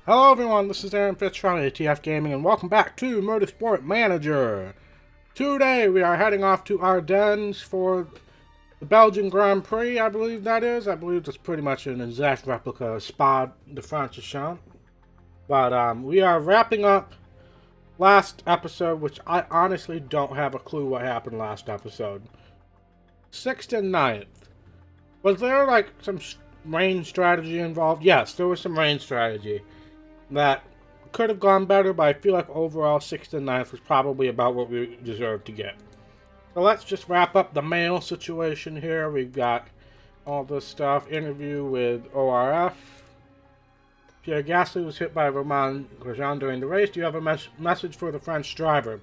Hello everyone, this is Aaron Fitz from ATFGaming and welcome back to Motorsport Manager. Today we are heading off to Ardennes for the Belgian Grand Prix, I believe that is. I believe it's pretty much an exact replica of Spa de Francorchamps. But we are wrapping up last episode, which I honestly don't have a clue what happened last episode. 6th and 9th. Was there like some rain strategy involved? Yes, there was some rain strategy. That could have gone better, but I feel like overall 6th and 9th was probably about what we deserved to get. So let's just wrap up the mail situation here. We've got all this stuff. Interview with ORF. Pierre Gasly was hit by Romain Grosjean during the race. Do you have a message for the French driver?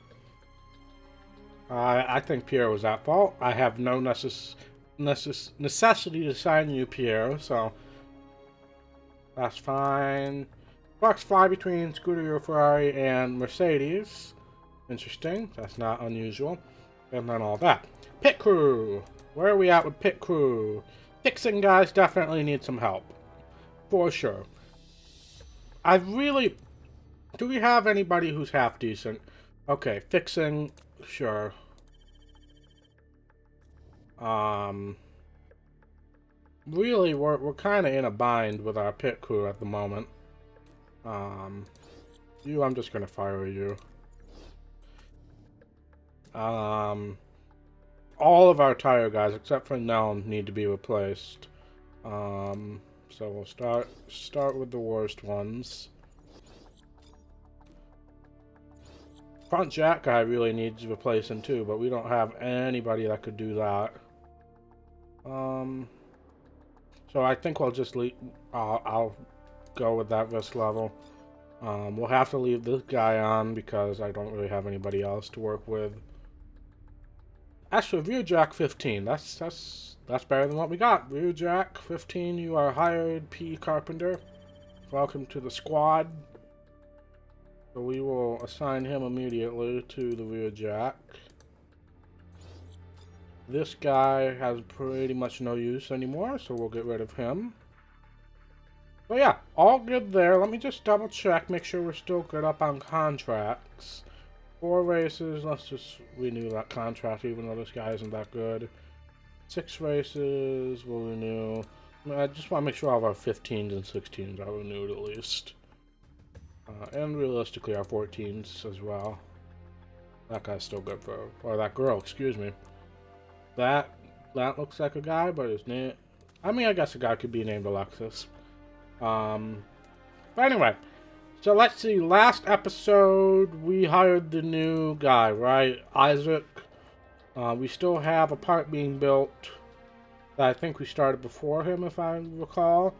I think Pierre was at fault. I have no necessity to sign you, Pierre, so that's fine. Sparks fly between Scuderia Ferrari and Mercedes. Interesting. That's not unusual. And then all that. Pit crew. Where are we at with pit crew? Fixing guys definitely need some help. For sure. Do we have anybody who's half decent? Okay, fixing. Sure. Really, we're kind of in a bind with our pit crew at the moment. I'm just gonna fire you. All of our tire guys, except for Nelm, need to be replaced. So we'll start with the worst ones. Front jack guy really needs replacing too, but we don't have anybody that could do that. So I think we'll just leave. I'll go with that risk level. We'll have to leave this guy on because I don't really have anybody else to work with. Actually, Rear Jack 15. That's better than what we got. Rear Jack 15, you are hired, P. Carpenter. Welcome to the squad. So we will assign him immediately to the Rear Jack. This guy has pretty much no use anymore, so we'll get rid of him. So yeah, all good there. Let me just double check, make sure we're still good up on contracts. 4 races, let's just renew that contract even though this guy isn't that good. 6 races, we'll renew. I just want to make sure all of our 15s and 16s are renewed at least. And realistically our 14s as well. That guy's still good for, or that girl, excuse me. That looks like a guy, but his name, I mean, I guess a guy could be named Alexis. But anyway, so let's see, last episode we hired the new guy, right? Isaac. We still have a part being built that I think we started before him, if I recall.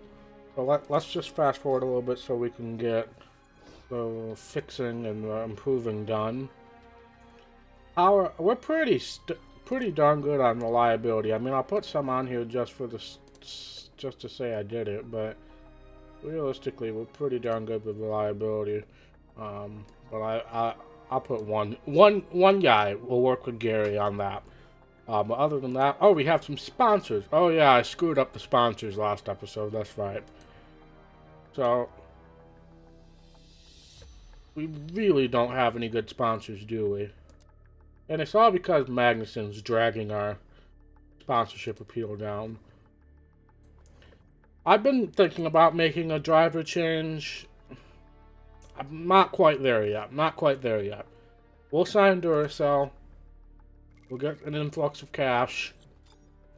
So let's just fast forward a little bit so we can get the fixing and improving done. We're pretty darn good on reliability. I mean, I'll put some on here just to say I did it, but realistically, we're pretty darn good with reliability. But I'll put one guy. We'll work with Gary on that. But other than that, oh, we have some sponsors. Oh yeah, I screwed up the sponsors last episode. That's right. So we really don't have any good sponsors, do we? And it's all because Magnuson's dragging our sponsorship appeal down. I've been thinking about making a driver change. I'm not quite there yet. We'll sign Duracell. We'll get an influx of cash.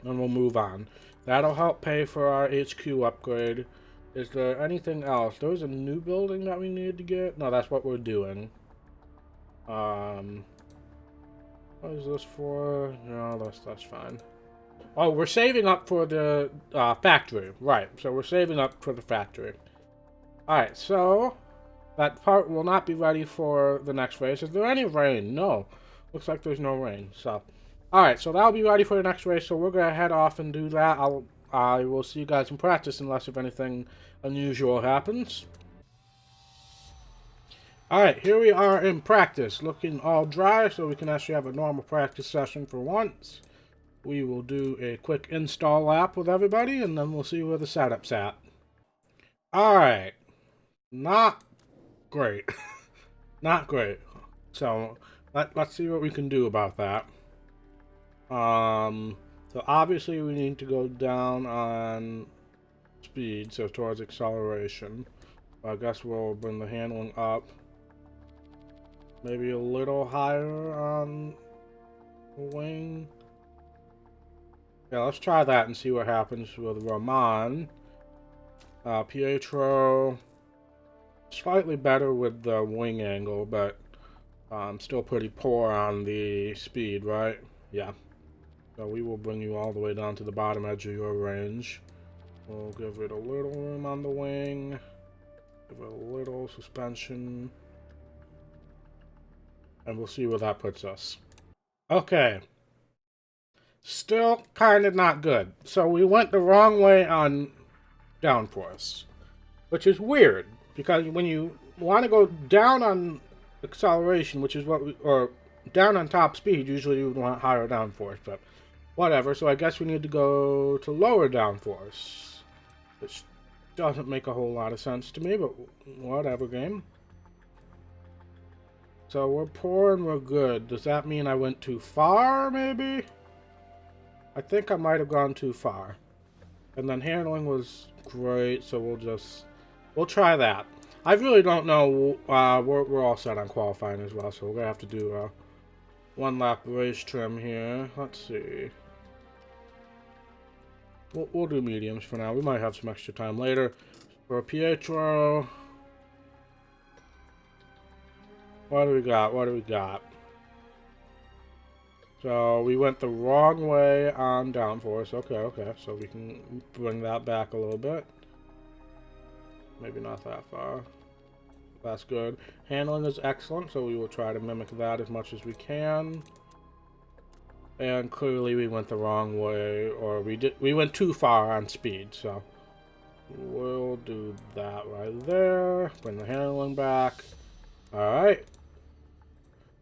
And we'll move on. That'll help pay for our HQ upgrade. Is there anything else? There was a new building that we needed to get. No, that's what we're doing. What is this for? No, that's fine. Oh, we're saving up for the factory. Right, so we're saving up for the factory. Alright, so that part will not be ready for the next race. Is there any rain? No. Looks like there's no rain. So, alright, so that'll be ready for the next race. So we're going to head off and do that. I will see you guys in practice unless if anything unusual happens. Alright, here we are in practice. Looking all dry so we can actually have a normal practice session for once. We will do a quick install lap with everybody, and then we'll see where the setup's at. Alright. Not great. Not great. So let's see what we can do about that. So obviously we need to go down on speed, so towards acceleration. I guess we'll bring the handling up. Maybe a little higher on the wing. Yeah, let's try that and see what happens with Roman. Pietro, slightly better with the wing angle, but still pretty poor on the speed, right? Yeah. So we will bring you all the way down to the bottom edge of your range. We'll give it a little room on the wing. Give it a little suspension. And we'll see where that puts us. Okay. Still kind of not good. So we went the wrong way on downforce, which is weird because when you want to go down on acceleration, which is what we, or down on top speed, usually you would want higher downforce, but whatever. So I guess we need to go to lower downforce, which doesn't make a whole lot of sense to me, but whatever, game. So we're poor and we're good. Does that mean I went too far, maybe? I think I might have gone too far. And then handling was great, so we'll try that. I really don't know. We're all set on qualifying as well, so we're gonna have to do a one lap race trim here. Let's see. We'll do mediums for now. We might have some extra time later. For Pietro, what do we got? What do we got? So we went the wrong way on downforce. Okay. So we can bring that back a little bit. Maybe not that far. That's good. Handling is excellent, so we will try to mimic that as much as we can. And clearly we went the wrong way, or we went too far on speed, so we'll do that right there. Bring the handling back. Alright.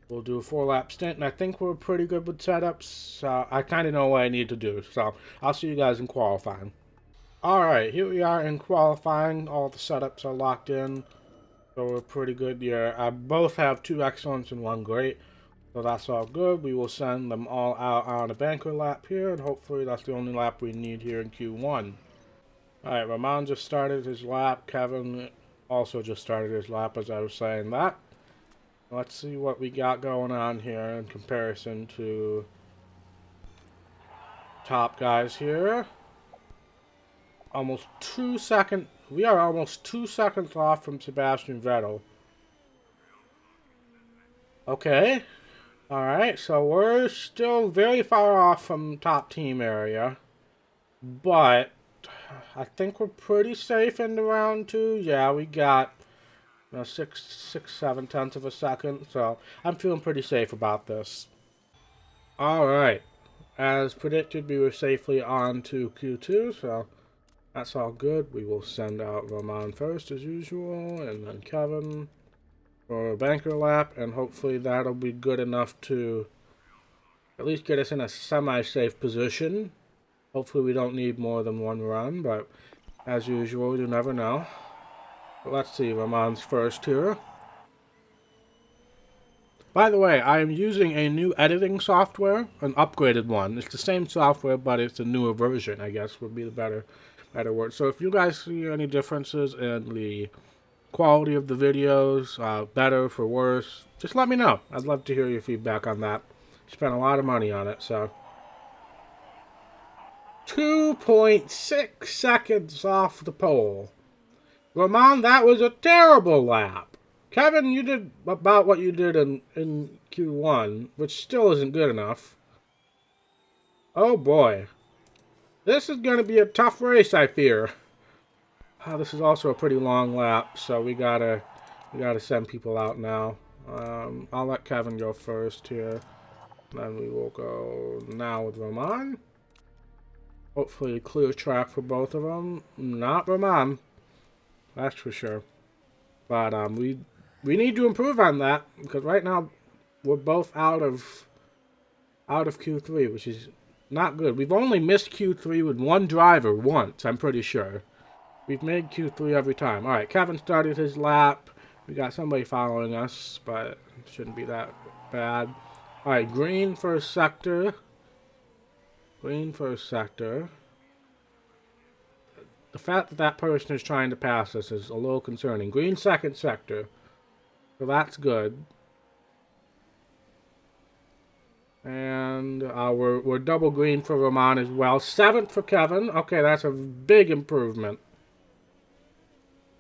We'll do a 4-lap stint, and I think we're pretty good with setups. I kind of know what I need to do, so I'll see you guys in qualifying. Alright, here we are in qualifying. All the setups are locked in, so we're pretty good here. I both have 2 excellents and 1 great, so that's all good. We will send them all out on a banker lap here, and hopefully that's the only lap we need here in Q1. Alright, Roman just started his lap. Kevin also just started his lap as I was saying that. Let's see what we got going on here in comparison to top guys here. Almost 2 seconds. We are almost 2 seconds off from Sebastian Vettel. Okay. Alright, so we're still very far off from top team area. But I think we're pretty safe in the round 2. Yeah, we got 7 tenths of a second, so I'm feeling pretty safe about this. Alright, as predicted, we were safely on to Q2, so that's all good. We will send out Roman first as usual, and then Kevin for a banker lap, and hopefully that'll be good enough to at least get us in a semi-safe position. Hopefully we don't need more than 1 run, but as usual, you never know. Let's see, Roman's first here. By the way, I am using a new editing software, an upgraded one. It's the same software, but it's a newer version, I guess would be the better word. So if you guys see any differences in the quality of the videos, better for worse, just let me know. I'd love to hear your feedback on that. Spent a lot of money on it, so. 2.6 seconds off the pole. Roman, that was a terrible lap. Kevin, you did about what you did in Q1, which still isn't good enough. Oh boy. This is going to be a tough race, I fear. This is also a pretty long lap, so we gotta send people out now. I'll let Kevin go first here. Then we will go now with Roman. Hopefully a clear track for both of them. Not Roman. That's for sure. But we need to improve on that, because right now we're both out of Q3, which is not good. We've only missed Q3 with 1 driver once, I'm pretty sure. We've made Q3 every time. Alright, Kevin started his lap. We got somebody following us, but it shouldn't be that bad. Alright, green first sector. Green first sector. The fact that that person is trying to pass us is a little concerning. Green second sector. So that's good. And we're double green for Roman as well. 7th for Kevin. Okay, that's a big improvement.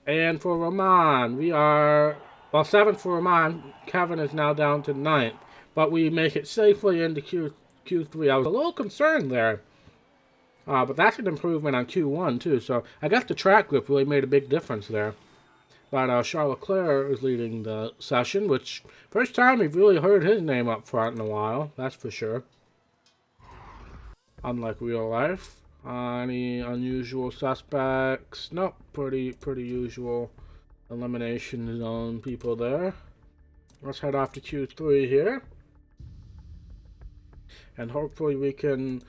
And for Roman, we are... Well, 7th for Roman. Kevin is now down to 9th. But we make it safely into Q3. I was a little concerned there. But that's an improvement on Q1, too. So I guess the track grip really made a big difference there. But Charles Leclerc is leading the session, which first time we've really heard his name up front in a while, that's for sure. Unlike real life. Any unusual suspects? Nope, pretty usual elimination zone people there. Let's head off to Q3 here. And hopefully we can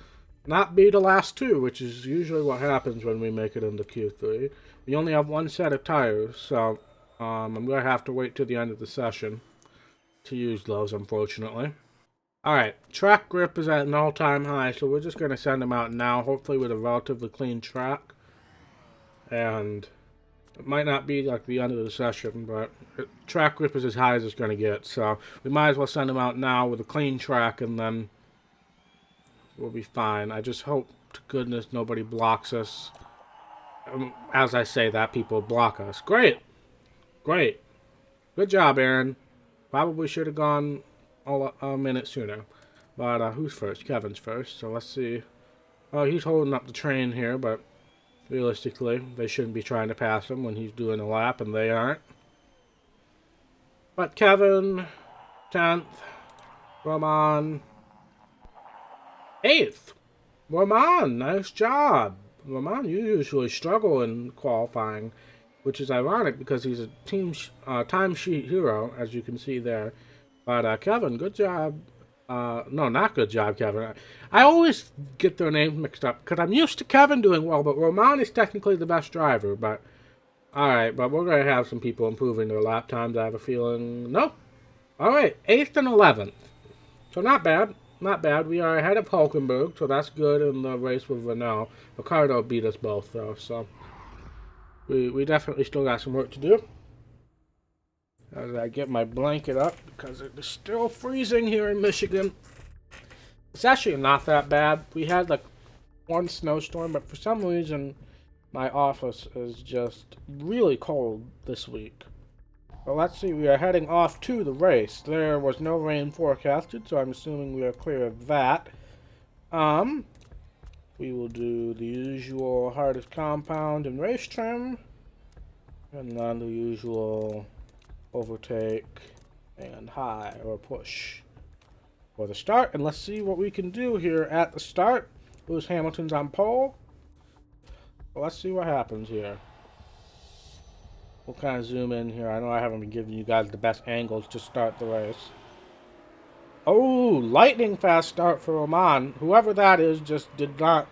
not be the last two, which is usually what happens when we make it into Q3. We only have one set of tires, so I'm going to have to wait till the end of the session to use those, unfortunately. Alright, track grip is at an all-time high, so we're just going to send them out now, hopefully with a relatively clean track. And it might not be like the end of the session, but track grip is as high as it's going to get, so we might as well send them out now with a clean track, and then we'll be fine. I just hope to goodness nobody blocks us. As I say that, people block us. Great! Great. Good job, Aaron. Probably should have gone a minute sooner. But who's first? Kevin's first, so let's see. Oh, he's holding up the train here, but realistically, they shouldn't be trying to pass him when he's doing a lap, and they aren't. But Kevin, 10th. Roman, 8th. Roman, nice job. Roman, you usually struggle in qualifying, which is ironic because he's a timesheet hero, as you can see there. But Kevin, good job. No, not good job, Kevin. I always get their names mixed up because I'm used to Kevin doing well, but Roman is technically the best driver. But alright, but we're going to have some people improving their lap times, I have a feeling. No. Alright, 8th and 11th. So not bad. Not bad. We are ahead of Hulkenberg, so that's good in the race with Renault. Ricardo beat us both, though, so we definitely still got some work to do. As I get my blanket up, because it is still freezing here in Michigan. It's actually not that bad. We had, like, one snowstorm, but for some reason, my office is just really cold this week. Well, let's see, we are heading off to the race. There was no rain forecasted, so I'm assuming we are clear of that. We will do the usual hardest compound and race trim. And then the usual overtake and high or push for the start. And let's see what we can do here at the start. Lewis Hamilton's on pole. Well, let's see what happens here. We'll kind of zoom in here. I know I haven't been giving you guys the best angles to start the race. Oh, lightning fast start for Roman. Whoever that is just did not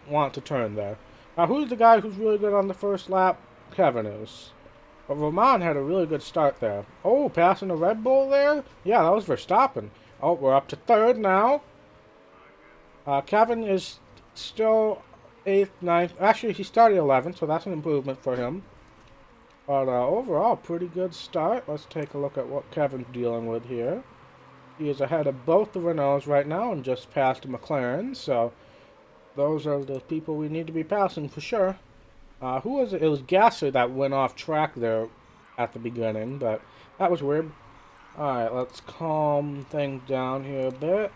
want to turn there. Now, who's the guy who's really good on the first lap? Kevin is. But Roman had a really good start there. Oh, passing a Red Bull there? Yeah, that was Verstappen. Oh, we're up to 3rd now. Kevin is still 8th, 9th. Actually, he started 11th, so that's an improvement for him. But overall, pretty good start. Let's take a look at what Kevin's dealing with here. He is ahead of both the Renaults right now and just passed the McLaren. So those are the people we need to be passing for sure. Who was it? It was Gasser that went off track there at the beginning, but that was weird. Alright, let's calm things down here a bit.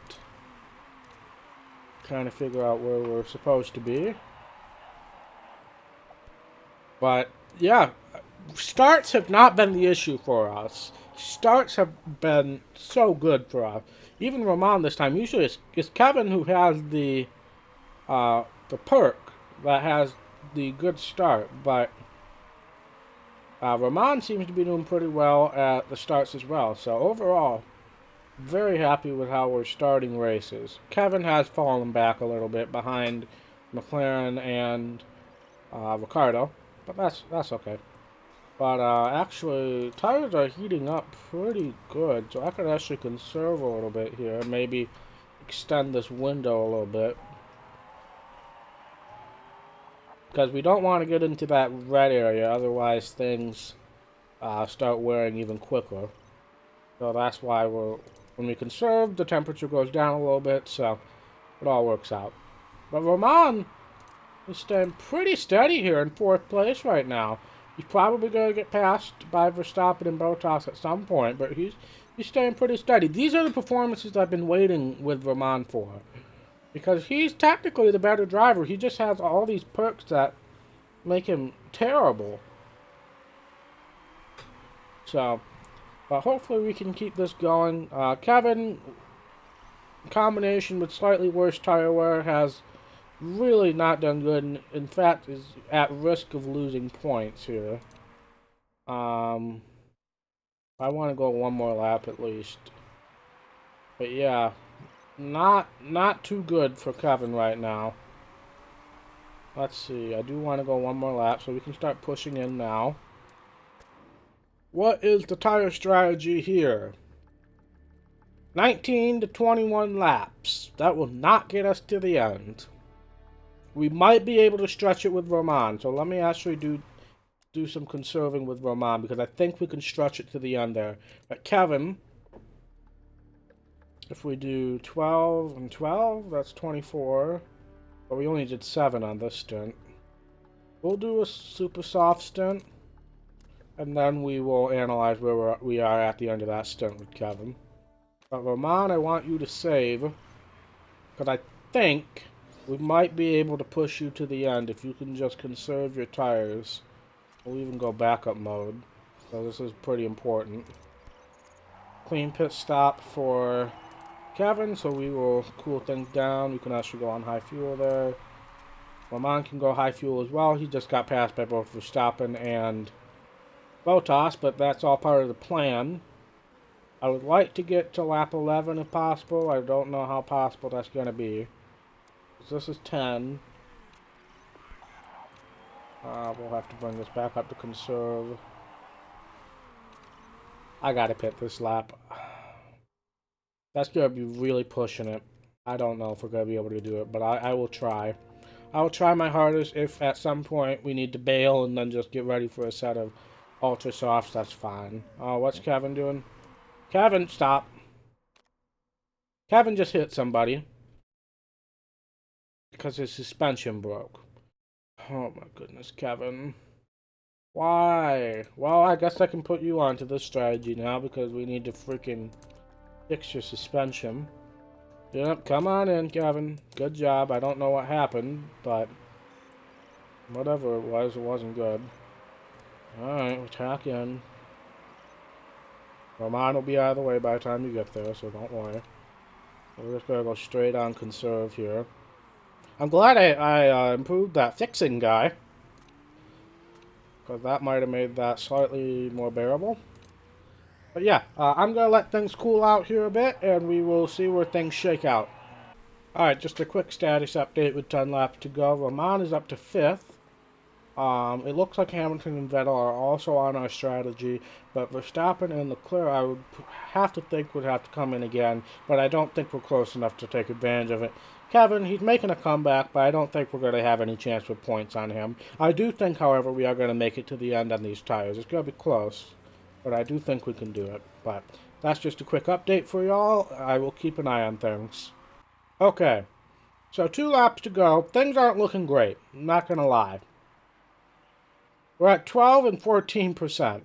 Trying to figure out where we're supposed to be. But, yeah. Starts have not been the issue for us. Starts have been so good for us. Even Roman this time. Usually it's Kevin who has the perk that has the good start. But Roman seems to be doing pretty well at the starts as well. So overall, very happy with how we're starting races. Kevin has fallen back a little bit behind McLaren and Ricardo. But that's okay. But actually, tires are heating up pretty good, so I could actually conserve a little bit here. Maybe extend this window a little bit. Because we don't want to get into that red area, otherwise things start wearing even quicker. So that's why when we conserve, the temperature goes down a little bit, so it all works out. But Roman is staying pretty steady here in 4th place right now. He's probably going to get passed by Verstappen and Bottas at some point, but he's staying pretty steady. These are the performances I've been waiting with Roman for. Because he's technically the better driver. He just has all these perks that make him terrible. So, but hopefully we can keep this going. Kevin, in combination with slightly worse tire wear, has really not done good. And in fact, is at risk of losing points here. I want to go one more lap at least. But yeah, not too good for Kevin right now. Let's see, I do want to go one more lap so we can start pushing in now. What is the tire strategy here? 19 to 21 laps. That will not get us to the end. We might be able to stretch it with Roman, so let me actually do some conserving with Roman, because I think we can stretch it to the end there. But Kevin, if we do 12 and 12, that's 24. But we only did 7 on this stint. We'll do a super soft stint, and then we will analyze where we are at the end of that stint with Kevin. But Roman, I want you to save, because I think we might be able to push you to the end if you can just conserve your tires. We'll even go backup mode, so this is pretty important. Clean pit stop for Kevin, so we will cool things down. We can actually go on high fuel there. Roman can go high fuel as well. He just got passed by both Verstappen and Bottas, but that's all part of the plan. I would like to get to lap 11 if possible. I don't know how possible that's going to be. This is 10. We'll have to bring this back up to conserve. I gotta pit this lap. That's gonna be really pushing it. I don't know if we're gonna be able to do it, but I will try. I will try my hardest. If at some point we need to bail and then just get ready for a set of ultra softs, that's fine. What's Kevin doing? Kevin, stop. Kevin just hit somebody because his suspension broke. Oh my goodness, Kevin. Why? Well, I guess I can put you onto this strategy now because we need to freaking fix your suspension. Yep, come on in, Kevin. Good job. I don't know what happened, but whatever it wasn't good. Alright, we'll tack in. Roman will be out of the way by the time you get there, so don't worry. We're just gonna go straight on conserve here. I'm glad I improved that fixing guy, because that might have made that slightly more bearable. But yeah, I'm going to let things cool out here a bit, and we will see where things shake out. Alright, just a quick status update with 10 laps to go. Roman is up to 5th. It looks like Hamilton and Vettel are also on our strategy, but Verstappen and Leclerc, I would have to think, would have to come in again, but I don't think we're close enough to take advantage of it. Kevin, he's making a comeback, but I don't think we're going to have any chance with points on him. I do think, however, we are going to make it to the end on these tires. It's going to be close, but I do think we can do it. But that's just a quick update for y'all. I will keep an eye on things. Okay, so 2 laps to go. Things aren't looking great, I'm not going to lie. We're at 12 and 14%.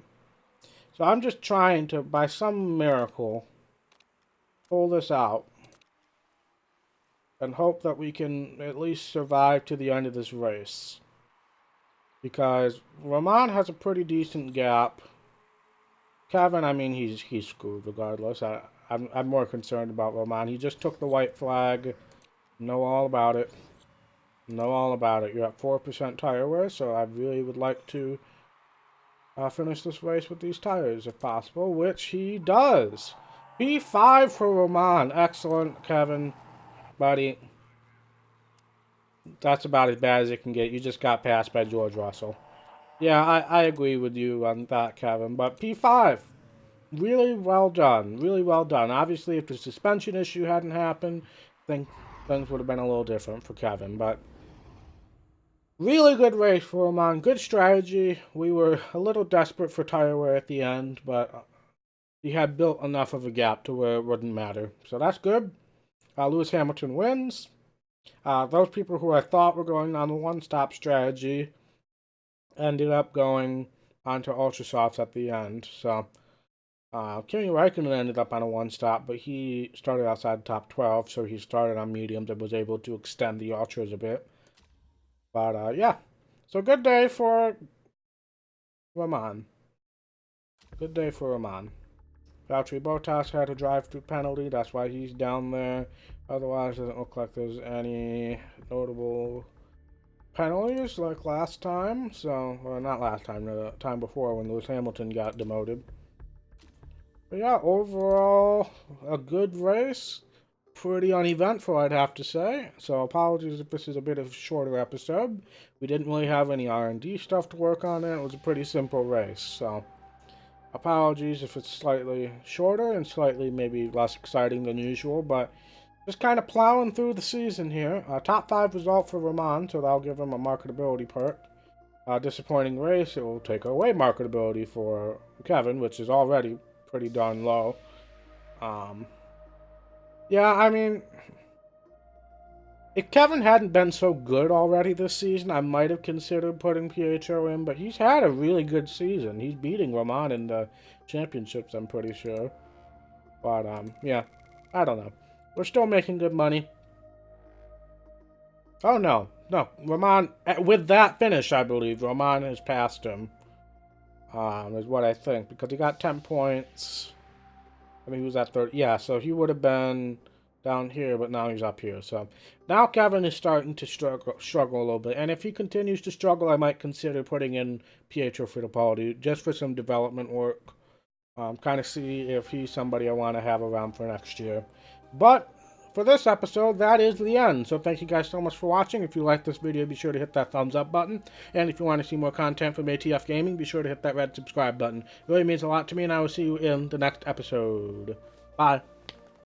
So I'm just trying to, by some miracle, pull this out and hope that we can at least survive to the end of this race. Because Roman has a pretty decent gap. Kevin, I mean, he's screwed regardless. I'm more concerned about Roman. He just took the white flag. Know all about it. Know all about it. You're at 4% tire wear, so I really would like to finish this race with these tires if possible, which he does. P5 for Roman. Excellent, Kevin. Buddy, that's about as bad as it can get. You just got passed by George Russell. Yeah, I agree with you on that, Kevin. But P5, really well done. Really well done. Obviously, if the suspension issue hadn't happened, think things would have been a little different for Kevin. But really good race for him on. Good strategy. We were a little desperate for tire wear at the end, but he had built enough of a gap to where it wouldn't matter. So that's good. Lewis Hamilton wins. Those people who I thought were going on the one-stop strategy ended up going onto ultra softs at the end. So Kimi Räikkönen ended up on a one-stop, but he started outside the top 12, so he started on mediums and was able to extend the ultras a bit. But yeah, so good day for Rahman. Good day for Rahman. Valtteri Bottas had a drive-through penalty, that's why he's down there. Otherwise, it doesn't look like there's any notable penalties like last time. So, well, not last time, the time before when Lewis Hamilton got demoted. But yeah, overall, a good race. Pretty uneventful, I'd have to say. So apologies if this is a bit of a shorter episode. We didn't really have any R&D stuff to work on it. It was a pretty simple race. So apologies if it's slightly shorter and slightly maybe less exciting than usual. But just kind of plowing through the season here. Top 5 result for Rahman, so that'll give him a marketability perk. Disappointing race, it will take away marketability for Kevin, which is already pretty darn low. Yeah, I mean, if Kevin hadn't been so good already this season, I might have considered putting Pietro in, but he's had a really good season. He's beating Rahman in the championships, I'm pretty sure. But, yeah, I don't know. We're still making good money. Oh, no. No, Rahman, with that finish, I believe, Rahman has passed him. Is what I think, because he got 10 points. I mean, he was at 30. Yeah, so he would have been down here, but now he's up here. So now Kevin is starting to struggle a little bit. And if he continues to struggle, I might consider putting in Pietro Fittipaldi just for some development work. Kind of see if he's somebody I want to have around for next year. But for this episode, that is the end. So thank you guys so much for watching. If you like this video, be sure to hit that thumbs up button. And if you want to see more content from ATFGaming, be sure to hit that red subscribe button. It really means a lot to me, and I will see you in the next episode. Bye.